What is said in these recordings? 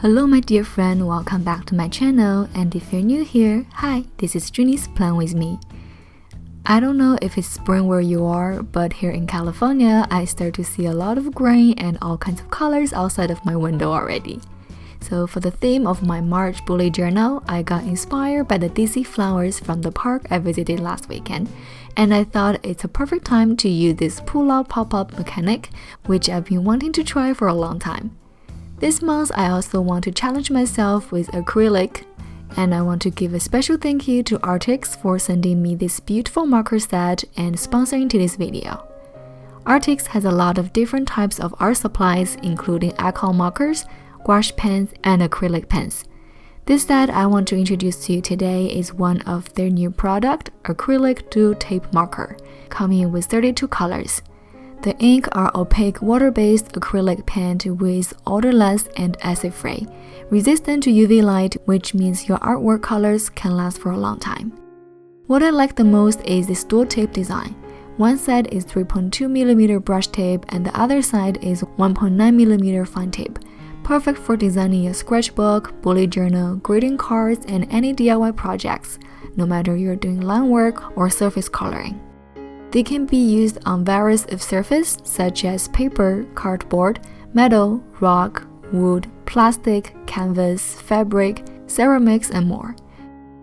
Hello my dear friend, welcome back to my channel, and if you're new here, hi, this is Juni's Plan With Me. I don't know if it's spring where you are, but here in California, I start to see a lot of green and all kinds of colors outside of my window already. So for the theme of my March bullet journal, I got inspired by the daisy flowers from the park I visited last weekend, and I thought it's a perfect time to use this pull-out pop-up mechanic, which I've been wanting to try for a long time. This month, I also want to challenge myself with acrylic, and I want to give a special thank you to Artix for sending me this beautiful marker set and sponsoring today's video. Artix has a lot of different types of art supplies, including alcohol markers, gouache pens, and acrylic pens. This set I want to introduce to you today is one of their new product, Acrylic Dual Tape Marker, coming with 32 colors. The ink are opaque water-based acrylic paint with odorless and acid-free, resistant to UV light, which means your artwork colors can last for a long time. What I like the most is this dual tape design. One side is 3.2mm brush tape and the other side is 1.9mm fine tape, perfect for designing a scratchbook, bullet journal, greeting cards, and any DIY projects, no matter you're doing line work or surface coloring. They can be used on various surfaces such as paper, cardboard, metal, rock, wood, plastic, canvas, fabric, ceramics, and more.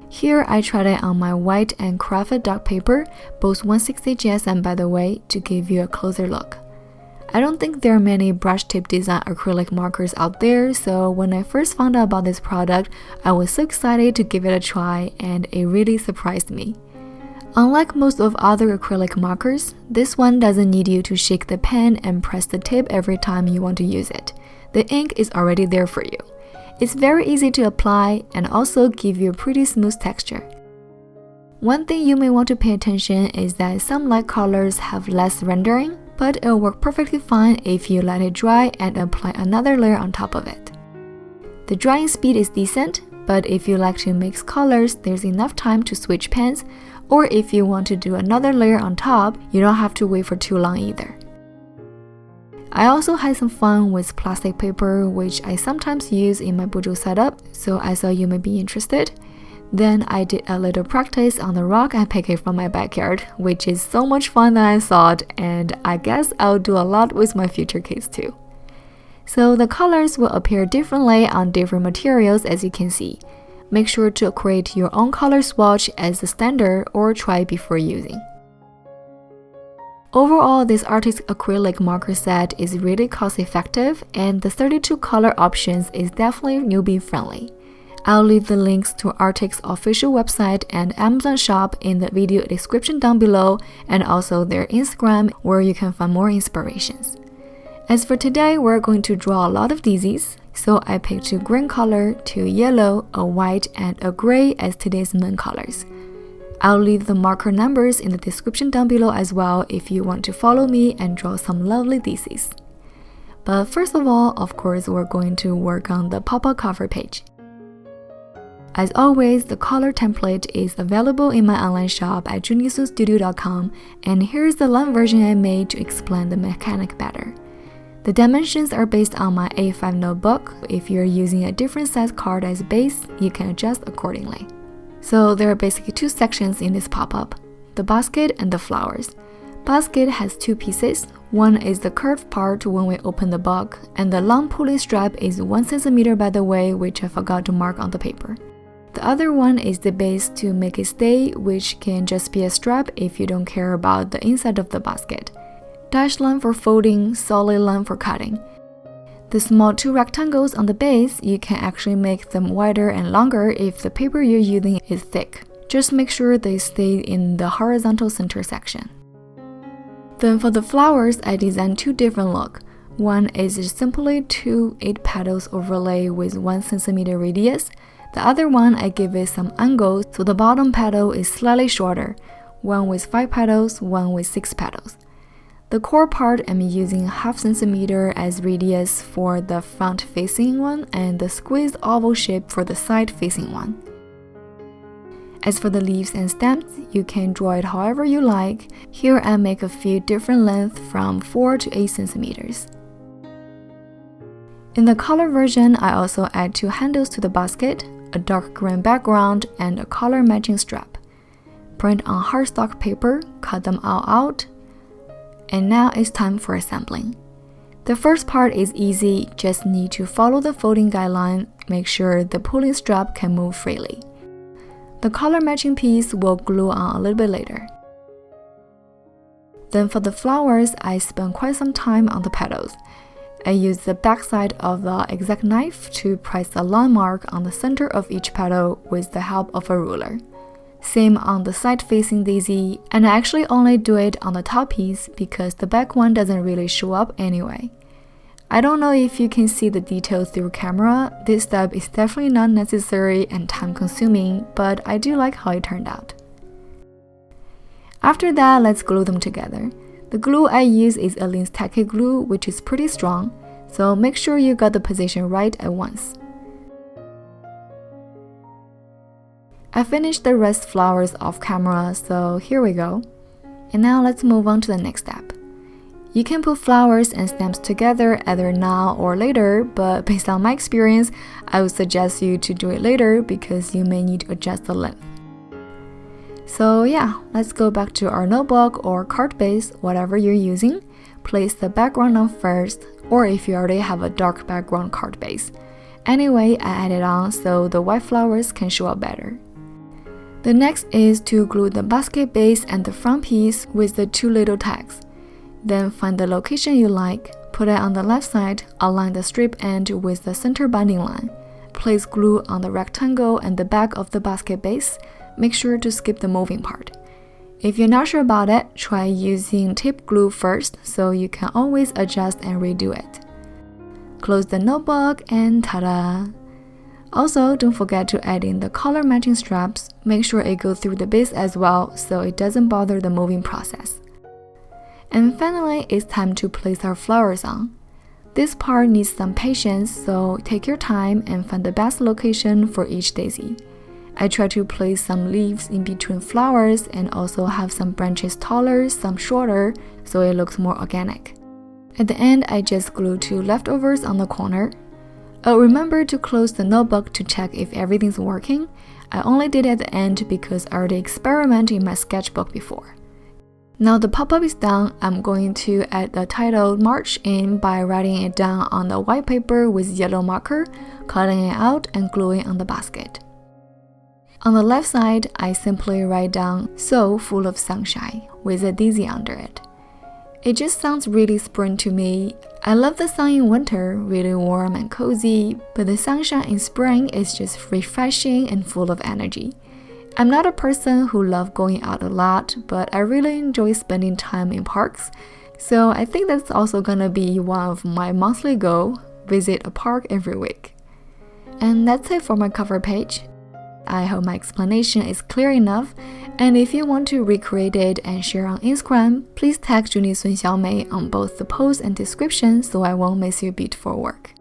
Here I tried it on my white and crafted dark paper, both 160 GSM by the way, to give you a closer look. I don't think there are many brush tip design acrylic markers out there, so when I first found out about this product, I was so excited to give it a try, and it really surprised me. Unlike most of other acrylic markers, this one doesn't need you to shake the pen and press the tip every time you want to use it. The ink is already there for you. It's very easy to apply and also give you a pretty smooth texture. One thing you may want to pay attention is that some light colors have less rendering, but it'll work perfectly fine if you let it dry and apply another layer on top of it. The drying speed is decent, but if you like to mix colors, there's enough time to switch pens, or if you want to do another layer on top, you don't have to wait for too long either. I also had some fun with plastic paper, which I sometimes use in my BUJO setup, so I thought you may be interested. Then I did a little practice on the rock I picked it from my backyard, which is so much fun than I thought, and I guess I'll do a lot with my future kits too. So the colors will appear differently on different materials, as you can see. Make sure to create your own color swatch as the standard or try before using. Overall, this Artix acrylic marker set is really cost-effective, and the 32 color options is definitely newbie friendly. I'll leave the links to Artix official website and Amazon shop in the video description down below, and also their Instagram where you can find more inspirations. As for today, we're going to draw a lot of daisies, so I picked 2 green color, 2 yellow, a white, and a gray as today's main colors. I'll leave the marker numbers in the description down below as well if you want to follow me and draw some lovely daisies. But first of all, of course, we're going to work on the pop-up cover page. As always, the color template is available in my online shop at junisustudio.com, and here's the long version I made to explain the mechanic better. The dimensions are based on my A5 notebook. If you're using a different size card as base, you can adjust accordingly. So there are basically 2 sections in this pop-up, the basket and the flowers. Basket has 2 pieces. One is the curved part when we open the box, and the long pulley strap is 1 cm by the way, which I forgot to mark on the paper. The other one is the base to make it stay, which can just be a strap if you don't care about the inside of the basket. Dash line for folding, solid line for cutting. The small 2 rectangles on the base, you can actually make them wider and longer if the paper you're using is thick. Just make sure they stay in the horizontal center section. Then for the flowers, I designed 2 different looks. One is simply 2 8 petals overlay with 1 cm radius. The other one, I give it some angle so the bottom petal is slightly shorter, one with 5 petals, one with 6 petals. The core part, I'm using 0.5 cm as radius for the front facing one and the squeezed oval shape for the side facing one. As for the leaves and stems, you can draw it however you like. Here I make a few different lengths from 4 to 8 cm. In the color version, I also add 2 handles to the basket, a dark green background, and a color matching strap. Print on hardstock paper, cut them all out, and now it's time for assembling. The first part is easy, just need to follow the folding guideline, make sure the pulling strap can move freely. The color matching piece will glue on a little bit later. Then for the flowers, I spent quite some time on the petals. I used the backside of the exact knife to press a line mark on the center of each petal with the help of a ruler. Same on the side-facing daisy, and I actually only do it on the top piece because the back one doesn't really show up anyway. I don't know if you can see the details through camera, this step is definitely not necessary and time-consuming, but I do like how it turned out. After that, let's glue them together. The glue I use is Aleene's tacky glue, which is pretty strong, so make sure you got the position right at once. I finished the rest flowers off camera, so here we go. And now let's move on to the next step. You can put flowers and stamps together either now or later, but based on my experience, I would suggest you to do it later because you may need to adjust the length. So yeah, let's go back to our notebook or card base, whatever you're using. Place the background on first, or if you already have a dark background card base. Anyway, I added on so the white flowers can show up better. The next is to glue the basket base and the front piece with the 2 little tags. Then find the location you like, put it on the left side, align the strip end with the center binding line. Place glue on the rectangle and the back of the basket base. Make sure to skip the moving part. If you're not sure about it, try using tape glue first so you can always adjust and redo it. Close the notebook and ta-da! Also, don't forget to add in the color matching straps. Make sure it goes through the base as well so it doesn't bother the moving process. And finally, it's time to place our flowers on. This part needs some patience, so take your time and find the best location for each daisy. I try to place some leaves in between flowers and also have some branches taller, some shorter, so it looks more organic. At the end, I just glue 2 leftovers on the corner. Oh, remember to close the notebook to check if everything's working. I only did it at the end because I already experimented in my sketchbook before. Now the pop-up is done, I'm going to add the title March in by writing it down on the white paper with yellow marker, cutting it out and gluing on the basket. On the left side, I simply write down "So full of sunshine" with a daisy under it. It just sounds really spring to me. I love the sun in winter, really warm and cozy, but the sunshine in spring is just refreshing and full of energy. I'm not a person who loves going out a lot, but I really enjoy spending time in parks, so I think that's also gonna be one of my monthly goals, visit a park every week. And that's it for my cover page. I hope my explanation is clear enough, and if you want to recreate it and share on Instagram, please tag Junie Sun Xiaomei on both the post and description so I won't miss your beautiful work.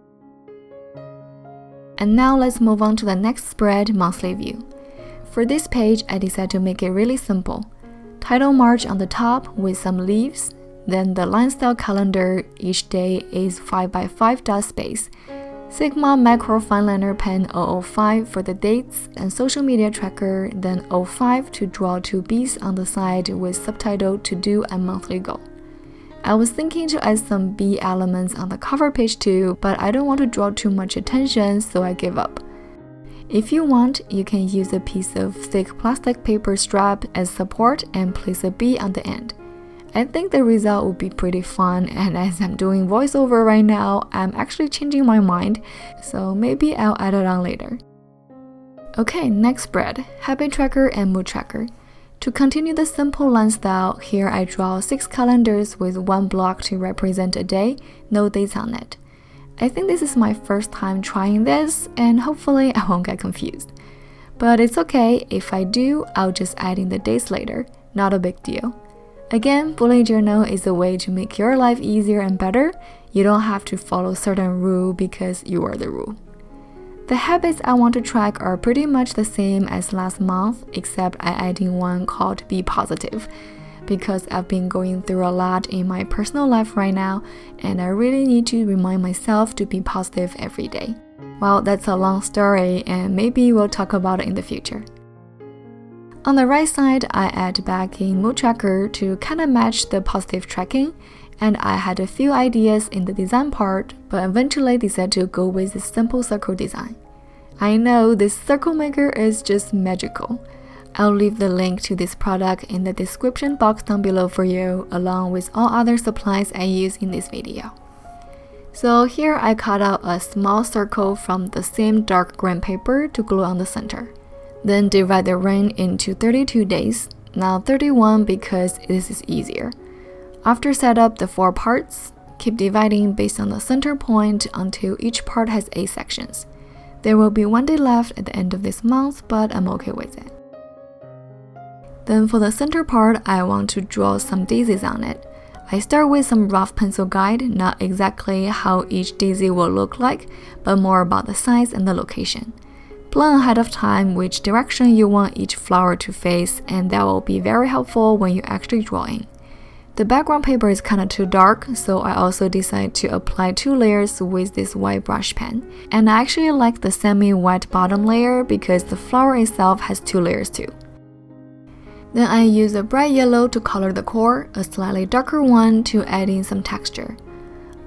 And now let's move on to the next spread, monthly view. For this page, I decided to make it really simple. Title March on the top with some leaves, then the line style calendar, each day is 5x5 dot space. Sigma Macro Fineliner Pen 005 for the dates, and social media tracker, then 05 to draw 2 bees on the side with subtitle To Do and Monthly Goal. I was thinking to add some bee elements on the cover page too, but I don't want to draw too much attention, so I gave up. If you want, you can use a piece of thick plastic paper strap as support and place a bee on the end. I think the result would be pretty fun, and as I'm doing voiceover right now, I'm actually changing my mind, so maybe I'll add it on later. Okay, next spread, habit tracker and mood tracker. To continue the simple line style, here I draw 6 calendars with 1 block to represent a day, no dates on it. I think this is my first time trying this, and hopefully I won't get confused. But it's okay, if I do, I'll just add in the dates later, not a big deal. Again, bullet journal is a way to make your life easier and better. You don't have to follow certain rule because you are the rule. The habits I want to track are pretty much the same as last month, except I add in one called Be Positive. because I've been going through a lot in my personal life right now, and I really need to remind myself to be positive every day. Well, that's a long story, and maybe we'll talk about it in the future. On the right side, I add back a mood tracker to kind of match the positive tracking, and I had a few ideas in the design part, but eventually decided to go with this simple circle design. I know this circle maker is just magical. I'll leave the link to this product in the description box down below for you, along with all other supplies I use in this video. So here I cut out a small circle from the same dark green paper to glue on the center. Then divide the ring into 32 days, now 31 because this is easier. After set up the 4 parts, keep dividing based on the center point until each part has 8 sections. There will be 1 day left at the end of this month, but I'm okay with it. Then for the center part, I want to draw some daisies on it. I start with some rough pencil guide, not exactly how each daisy will look like, but more about the size and the location. Plan ahead of time which direction you want each flower to face, and that will be very helpful when you're actually drawing. The background paper is kind of too dark, so I also decided to apply 2 layers with this white brush pen. And I actually like the semi-wet bottom layer because the flower itself has 2 layers too. Then I use a bright yellow to color the core, a slightly darker one to add in some texture.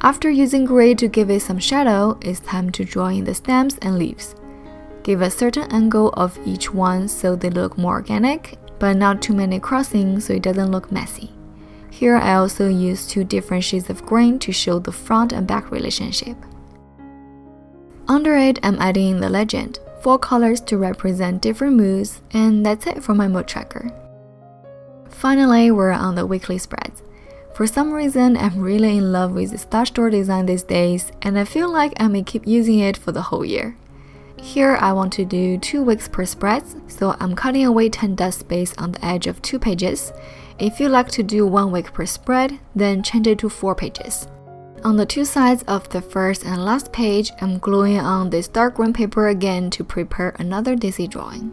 After using gray to give it some shadow, it's time to draw in the stems and leaves. Give a certain angle of each one so they look more organic, but not too many crossings so it doesn't look messy. Here I also use 2 different shades of green to show the front and back relationship. Under it, I'm adding the legend, 4 colors to represent different moods, and that's it for my mood tracker. Finally, we're on the weekly spreads. For some reason, I'm really in love with the Star Store design these days, and I feel like I may keep using it for the whole year. Here, I want to do 2 weeks per spread, so I'm cutting away 10 dust space on the edge of 2 pages. If you like to do 1 week per spread, then change it to 4 pages. On the 2 sides of the first and last page, I'm gluing on this dark green paper again to prepare another daisy drawing.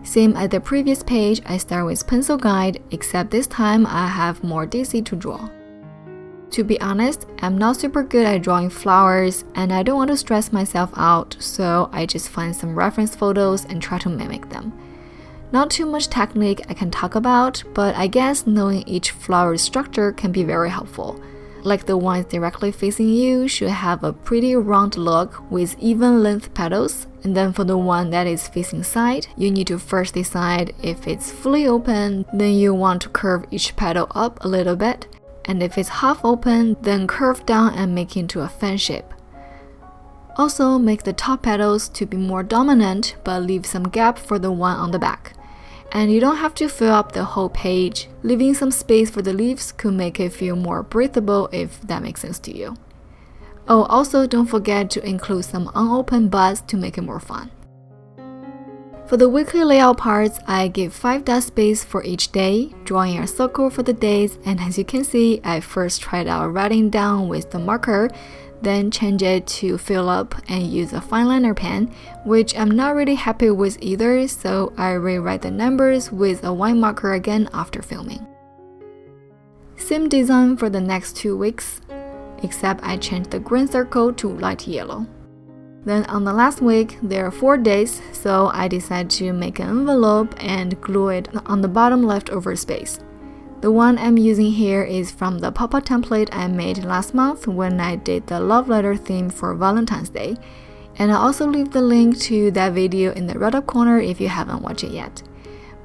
Same as the previous page, I start with pencil guide, except this time I have more daisy to draw. To be honest, I'm not super good at drawing flowers and I don't want to stress myself out, so I just find some reference photos and try to mimic them. Not too much technique I can talk about, but I guess knowing each flower's structure can be very helpful. Like the ones directly facing you should have a pretty round look with even length petals, and then for the one that is facing side, you need to first decide if it's fully open, then you want to curve each petal up a little bit, and if it's half open, then curve down and make it into a fan shape. Also make the top petals to be more dominant, but leave some gap for the one on the back. And you don't have to fill up the whole page. Leaving some space for the leaves could make it feel more breathable if that makes sense to you. Oh, also don't forget to include some unopened buds to make it more fun. For the weekly layout parts, I give 5 dust space for each day, drawing a circle for the days, and as you can see, I first tried out writing down with the marker, then change it to fill up and use a fine liner pen, which I'm not really happy with either, so I rewrite the numbers with a white marker again after filming. Same design for the next 2 weeks, except I changed the green circle to light yellow. Then on the last week, there are 4 days, so I decided to make an envelope and glue it on the bottom leftover space. The one I'm using here is from the pop-up template I made last month when I did the love letter theme for Valentine's Day, and I'll also leave the link to that video in the right up corner if you haven't watched it yet.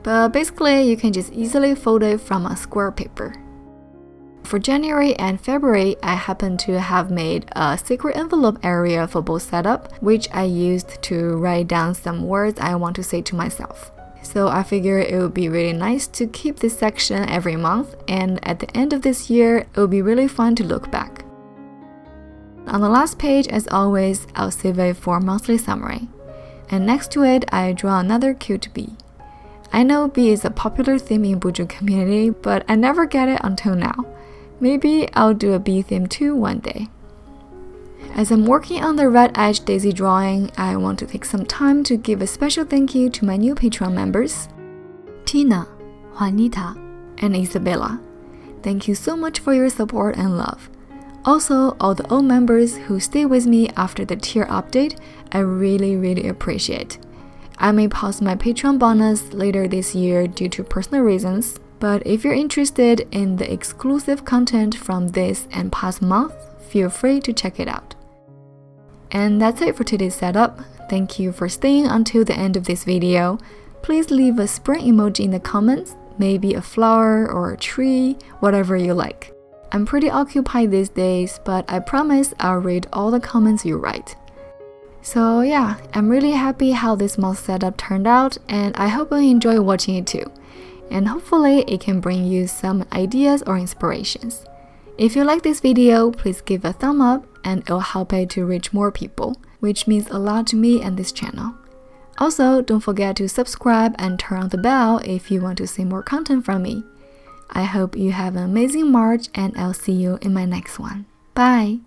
But basically, you can just easily fold it from a square paper. For January and February, I happen to have made a secret envelope area for both setup, which I used to write down some words I want to say to myself. So I figured it would be really nice to keep this section every month, and at the end of this year, it will be really fun to look back. On the last page, as always, I'll save it for monthly summary. And next to it, I draw another cute bee. I know bee is a popular theme in BUJO community, but I never get it until now. Maybe I'll do a bee theme too one day. As I'm working on the red edge daisy drawing, I want to take some time to give a special thank you to my new Patreon members: Tina, Juanita, and Isabella. Thank you so much for your support and love. Also, all the old members who stay with me after the tier update, I really appreciate. I may pause my Patreon bonus later this year due to personal reasons, but if you're interested in the exclusive content from this and past month, feel free to check it out. And that's it for today's setup. Thank you for staying until the end of this video. Please leave a spring emoji in the comments, maybe a flower or a tree, whatever you like. I'm pretty occupied these days, but I promise I'll read all the comments you write. So yeah, I'm really happy how this month's setup turned out, and I hope you enjoy watching it too. And hopefully it can bring you some ideas or inspirations. If you like this video, please give a thumb up and it'll help it to reach more people, which means a lot to me and this channel. Also, don't forget to subscribe and turn on the bell if you want to see more content from me. I hope you have an amazing March and I'll see you in my next one. Bye!